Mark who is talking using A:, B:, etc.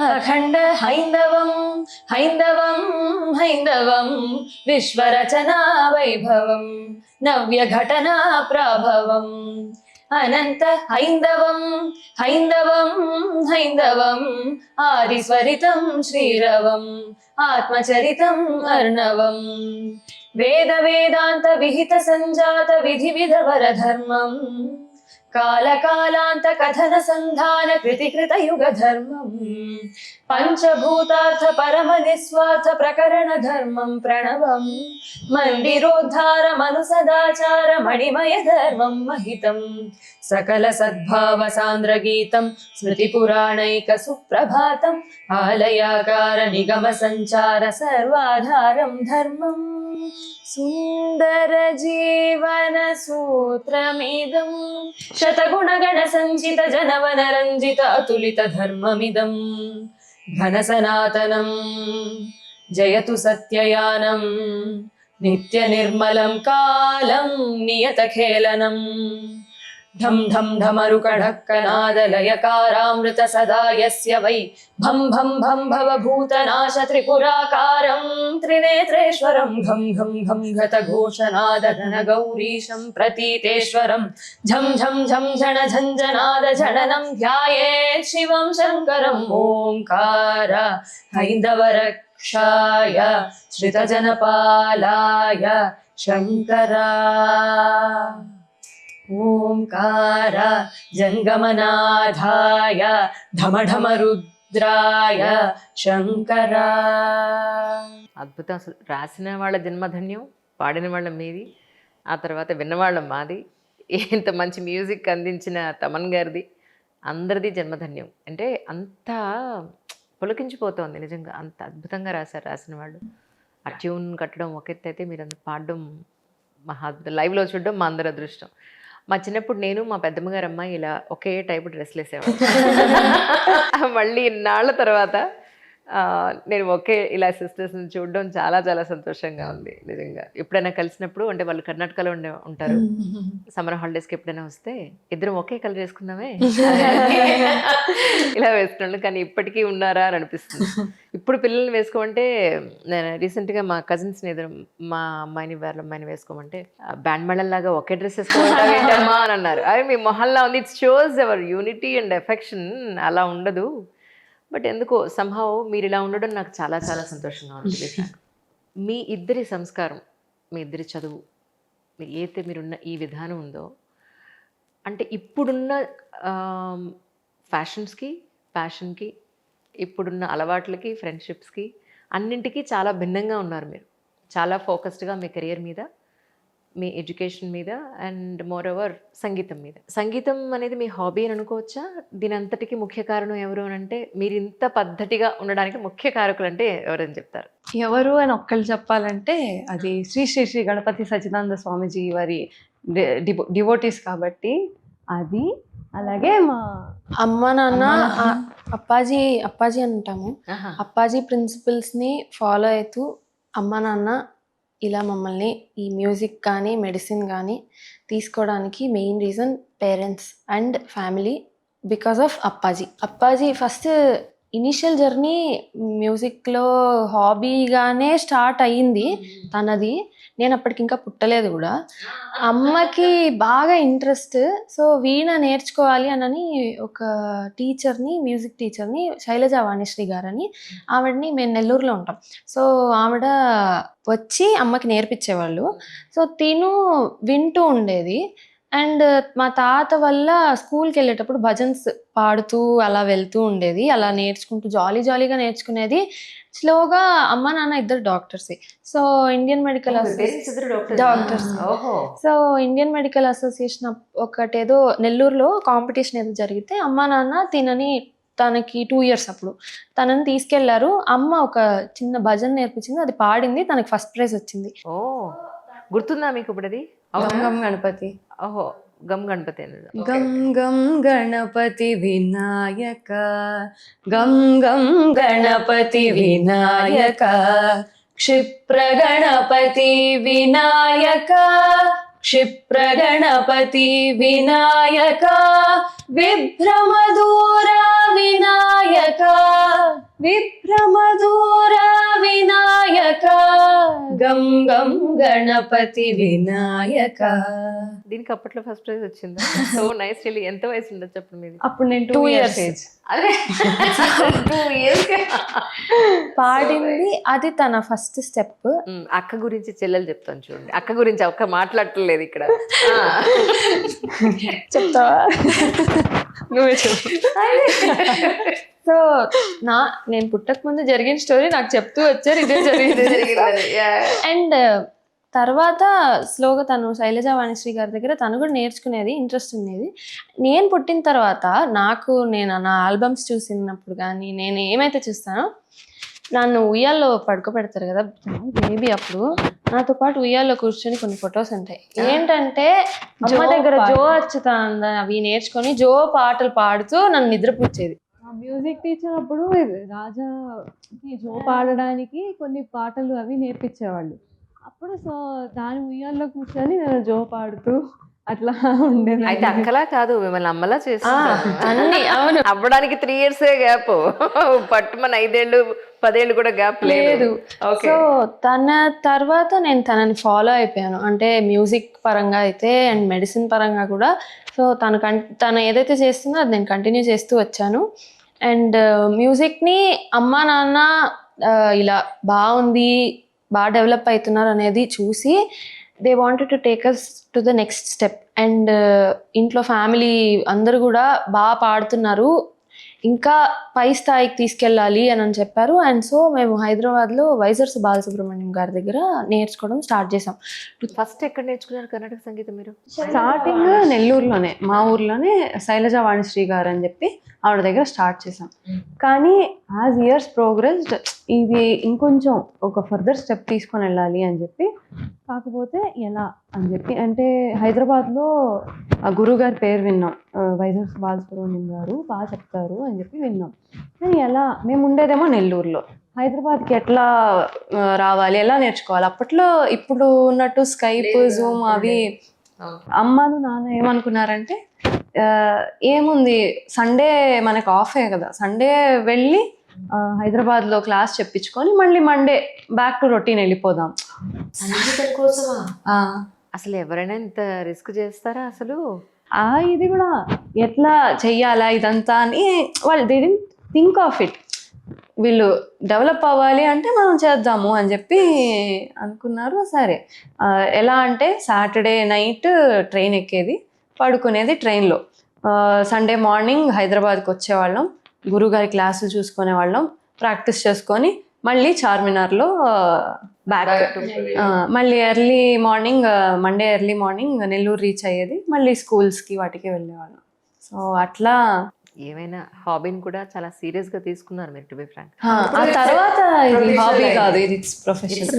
A: అఖండ హైందవం హైందవం హైందవం విశ్వరచనా వైభవం నవ్య ఘటనా ప్రభవం అనంత హైందవం హైందవం హైందవం ఆదిస్వరితం శ్రీరవం ఆత్మచరితం అర్ణవం వేద వేదాంత విహిత సంజాత విధి విధవర ధర్మం కాల కాలాంత కథన సంధాన కృతి కృత యుగ ధర్మం పంచభూతార్థ పరమ నిస్వార్థ ప్రకరణ ధర్మం ప్రణవం మందిరోద్ధార మను సదాచార మణిమయ ధర్మం మహితం సకల సద్భావ సాంద్ర గీతం స్మృతి పురాణైక సుప్రభాతం ఆలయాకార నిగమ సంచార సర్వాధారం ధర్మం సుందర జీవన సూత్రమిదం శతగుణగణ సంచిత జనవన రంజిత అతులిత ధర్మమిదం ఘన సనాతనం జయతు సత్యయానం నిత్య నిర్మలం కాలం నియత ఖేళనం ఢం ఢం ఢమరుకఢక్కనాదలయకారామృత సదా యస్య వై భం భం భం భవభూతనాశ త్రిపురాకారం త్రినేత్రేశ్వరం ఘం ఘం ఘం ఘతఘోషనాద ఘన గౌరీశం ప్రతీతేశ్వరం ఝం ఝం ఝం ఝణ ఝంఝనాద ఝణనం ధ్యాయేత్ శివం శంకరం ఓంకార హైందవరక్షాయ శ్రితజనపాలాయ శంకరా ఓంకార జంగమనాథాయ ఢమ ఢమ రుద్రాయ శంకర.
B: అద్భుతం. అసలు రాసిన వాళ్ళ జన్మధన్యం, పాడిన వాళ్ళ మీది, ఆ తర్వాత విన్నవాళ్ళం మాది. ఇంత మంచి మ్యూజిక్ అందించిన తమన్ గారిది, అందరిది జన్మధన్యం. అంటే అంత పులకించిపోతోంది నిజంగా, అంత అద్భుతంగా రాశారు రాసిన వాళ్ళు. ఆ ట్యూన్ కట్టడం ఒక ఎత్తు అయితే, మీరు అంత పాడడం మహా లైవ్లో చూడడం మా అందరి అదృష్టం. మా చిన్నప్పుడు నేను మా పెద్దమ్మ గారు అమ్మాయి ఇలా ఒకే టైపు డ్రెస్లు వేసేవాడు. మళ్ళీ ఇన్నాళ్ళ తర్వాత నేను ఒకే ఇలా సిస్టర్స్ని చూడడం చాలా చాలా సంతోషంగా ఉంది నిజంగా. ఎప్పుడైనా కలిసినప్పుడు, అంటే వాళ్ళు కర్ణాటకలో ఉంటారు, సమ్మర్ హాలిడేస్కి ఎప్పుడైనా వస్తే ఇద్దరం ఒకే కలర్ వేసుకుందామే ఇలా వేసుకున్నాను. కానీ ఇప్పటికీ ఉన్నారా అని అనిపిస్తుంది. ఇప్పుడు పిల్లల్ని వేసుకోమంటే, నేను రీసెంట్గా మా కజిన్స్ని ఎదురు మా అమ్మాయిని వాళ్ళ అమ్మాయిని వేసుకోమంటే, బ్యాండ్ మేళంలాగా ఒకే డ్రెస్ వేసుకోమంటామా అని అన్నారు. అవి మీ మొహల్లా ఉంది, it shows hour unity and affection. అలా ఉండదు, బట్ ఎందుకో సంహౌ మీరు ఇలా ఉండడం నాకు చాలా చాలా సంతోషంగా ఉంది. మీ ఇద్దరి సంస్కారం, మీ ఇద్దరి చదువు, ఏదైతే మీరున్న ఈ విధానం ఉందో, అంటే ఇప్పుడున్న ఫ్యాషన్స్కి, ప్యాషన్కి, ఇప్పుడున్న అలవాట్లకి, ఫ్రెండ్షిప్స్కి, అన్నింటికీ చాలా భిన్నంగా ఉన్నారు మీరు. చాలా ఫోకస్డ్గా మీ కెరియర్ మీద, మీ ఎడ్యుకేషన్ మీద, అండ్ మోర్ ఓవర్ సంగీతం మీద. సంగీతం అనేది మీ హాబీ అని అనుకోవచ్చా? దీని అంతటికీ ముఖ్య కారణం ఎవరు అని అంటే, మీరు ఇంత పద్ధతిగా ఉండడానికి ముఖ్య కారకులు అంటే ఎవరని చెప్తారు?
C: ఎవరు అని ఒక్కళ్ళు చెప్పాలంటే అది శ్రీ శ్రీ శ్రీ గణపతి సచ్చిదానంద స్వామీజీ వారి డివోటీస్ కాబట్టి అది. అలాగే మా
D: అమ్మ నాన్న, అప్పాజీ అంటాము. అప్పాజీ ప్రిన్సిపల్స్ని ఫాలో అవుతూ అమ్మ నాన్న ఇలా మమ్మల్ని ఈ మ్యూజిక్ కానీ మెడిసిన్ కానీ తీసుకోవడానికి main reason parents and family, because of Appaji first initial journey మ్యూజిక్లో హాబీగానే స్టార్ట్ అయ్యింది తనది. నేను అప్పటికి ఇంకా పుట్టలేదు కూడా. అమ్మకి బాగా ఇంట్రెస్ట్, సో వీణ నేర్చుకోవాలి అని ఒక టీచర్ని, మ్యూజిక్ టీచర్ని, శైలజ వాణిశ్రీ గారని, ఆవిడని మేము నెల్లూరులో ఉంటాం. సో ఆవిడ వచ్చి అమ్మకి నేర్పించేవాళ్ళు. సో తిను వింటూ ఉండేది. అండ్ మా తాత వల్ల స్కూల్కి వెళ్ళేటప్పుడు భజన్స్ పాడుతూ అలా వెళ్తూ ఉండేది. అలా నేర్చుకుంటూ జాలీగా నేర్చుకునేది. స్లోగా అమ్మ నాన్న ఇద్దరు డాక్టర్సే. So Indian medical doctors. So Indian medical association ఒకటేదో నెల్లూరులో కాంపిటీషన్ ఏదో జరిగితే అమ్మ నాన్న తనకి 2 years అప్పుడు తనని తీసుకెళ్లారు. అమ్మ ఒక చిన్న భజన నేర్పించింది, అది పాడింది, తనకి ఫస్ట్ ప్రైజ్ వచ్చింది.
B: ఓ, గుర్తుందా మీకు ఇప్పుడు అది?
C: గం గణపతి.
B: ఓహో, గం గణపతి.
C: గం గం గణపతి వినాయక, గం గం గణపతి వినాయక, క్షిప్ర గణపతి వినాయక, క్షిప్ర గణపతి వినాయక, విభ్రమ దూర వినాయక,
A: విభ్రమదూర వినాయక గం గం గణపతి వినాయక.
B: దీనికి అప్పట్లో ఫస్ట్ ప్రైజ్ వచ్చిందా? సో నైస్ చెల్లి. ఎంత వయసు ఉండదు చెప్పండి మీది?
C: అప్పుడు నేను 2 years ఏజ్.
B: అదే 2 years.
D: పాడింది అది తన ఫస్ట్ స్టెప్.
B: అక్క గురించి చెల్లెలు చెప్తాను చూడండి. అక్క గురించి అక్క మాట్లాడట్లేదు ఇక్కడ.
D: చెప్తావా?
C: నువ్వే చెప్పు.
D: సో నేను పుట్టక ముందు జరిగిన స్టోరీ నాకు చెప్తూ వచ్చారు, ఇదే జరిగింది. అండ్ తర్వాత స్లోగా తను శైలజ వాణిశ్రీ గారి దగ్గర తను కూడా నేర్చుకునేది, ఇంట్రెస్ట్ ఉండేది. నేను పుట్టిన తర్వాత నేను నా ఆల్బమ్స్ చూసినప్పుడు కానీ నేను ఏమైతే చూస్తానో, నన్ను ఉయ్యాల్లో పడుకోబెడతారు కదా బేబీ, అప్పుడు నాతో పాటు ఉయ్యాల్లో కూర్చొని కొన్ని ఫొటోస్ ఉంటాయి. ఏంటంటే అమ్మ దగ్గర జో అచ్యుతానంద అవి నేర్చుకొని జో పాటలు పాడుతూ నన్ను నిద్రపుచ్చేది.
C: మ్యూజిక్ టీచర్ అప్పుడు రాజాకి జో పాడడానికి కొన్ని పాటలు అవి నేర్పించేవాళ్ళు. అప్పుడు సో దాని ఉయ్యాల్లో కూర్చొని నేను జో పాడుతూ అట్లా ఉండేది.
B: అయితే అక్కలా కాదు, మిమ్మల్ని అమ్మలా చేస్తుంది
D: అన్ని అవును.
B: అవ్వడానికి 3 years గ్యాప్, పట్టుమని 5 ఏళ్ళు 10 ఏళ్ళు కూడా గ్యాప్ లేదు.
D: సో తన తర్వాత నేను తనని ఫాలో అయిపోయాను, అంటే మ్యూజిక్ పరంగా అయితే అండ్ మెడిసిన్ పరంగా కూడా. సో తను ఏదైతే చేస్తుందో అది నేను కంటిన్యూ చేస్తూ వచ్చాను. అండ్ మ్యూజిక్ని అమ్మా నాన్న ఇలా బాగుంది, బాగా డెవలప్ అవుతున్నారు అనేది చూసి they wanted to take us to the next step. And ఇంట్లో ఫ్యామిలీ అందరూ కూడా బాగా పాడుతున్నారు, ఇంకా పై స్థాయికి తీసుకెళ్ళాలి అని చెప్పారు. అండ్ సో మేము హైదరాబాద్లో వైజర్స్ బాలసుబ్రహ్మణ్యం గారి దగ్గర నేర్చుకోవడం స్టార్ట్ చేసాం.
B: ఫస్ట్ ఎక్కడ నేర్చుకున్నారు కర్ణాటక సంగీతం మీరు?
C: స్టార్టింగ్ నెల్లూరులోనే, మా ఊర్లోనే శైలజ వాణిశ్రీ గారు అని చెప్పి ఆవిడ దగ్గర స్టార్ట్ చేసాం. కానీ యాజ్ ఇయర్స్ ప్రోగ్రెస్డ్ ఇది ఇంకొంచెం ఒక ఫర్దర్ స్టెప్ తీసుకొని వెళ్ళాలి అని చెప్పి, కాకపోతే ఎలా అని చెప్పి అంటే హైదరాబాద్లో ఆ గురువు గారి పేరు విన్నాం, వైజర్స్ బాలసుబ్రహ్మణ్యం గారు బాగా చెప్తారు అని చెప్పి విన్నాం. కానీ ఎలా, మేము ఉండేదేమో నెల్లూరులో, హైదరాబాద్కి ఎట్లా రావాలి, ఎలా నేర్చుకోవాలి? అప్పట్లో ఇప్పుడు ఉన్నట్టు స్కైప్, జూమ్ అవి. అమ్మను నాన్న ఏమనుకున్నారంటే ఏముంది సండే మనకు ఆఫే కదా, సండే వెళ్ళి హైదరాబాద్లో క్లాస్ చెప్పించుకొని మళ్ళీ మండే బ్యాక్ టు రొటీన్ వెళ్ళిపోదాం.
B: సంగీతం కోసమా? అసలు ఎవరైనా ఇంత రిస్క్ చేస్తారా అసలు?
C: ఇది కూడా ఎట్లా చెయ్యాలా ఇదంతా అని వాళ్ళు they didn't think of it. వీళ్ళు డెవలప్ అవ్వాలి అంటే మనం చేద్దాము అని చెప్పి అనుకున్నారు. సరే ఎలా అంటే సాటర్డే నైట్ ట్రైన్ ఎక్కేది, పడుకునేది ట్రైన్లో. సండే మార్నింగ్ హైదరాబాద్కి వచ్చేవాళ్ళం, గురువుగారి క్లాసులు చూసుకునే వాళ్ళం, ప్రాక్టీస్ చేసుకొని మళ్ళీ చార్మినార్లో బ్యాక్. మళ్ళీ early morning Monday early morning Nellore reach అయ్యేది, మళ్ళీ స్కూల్స్కి వాటికి వెళ్ళేవాళ్ళం. సో అట్లా
B: ఏమైనా హాబీని కూడా చాలా సీరియస్ గా తీసుకున్నారు మీరు, టు బి ఫ్రాంక్.
C: ఆ తర్వాత ఇది హాబీ కాదు, ఇది ప్రొఫెషన్.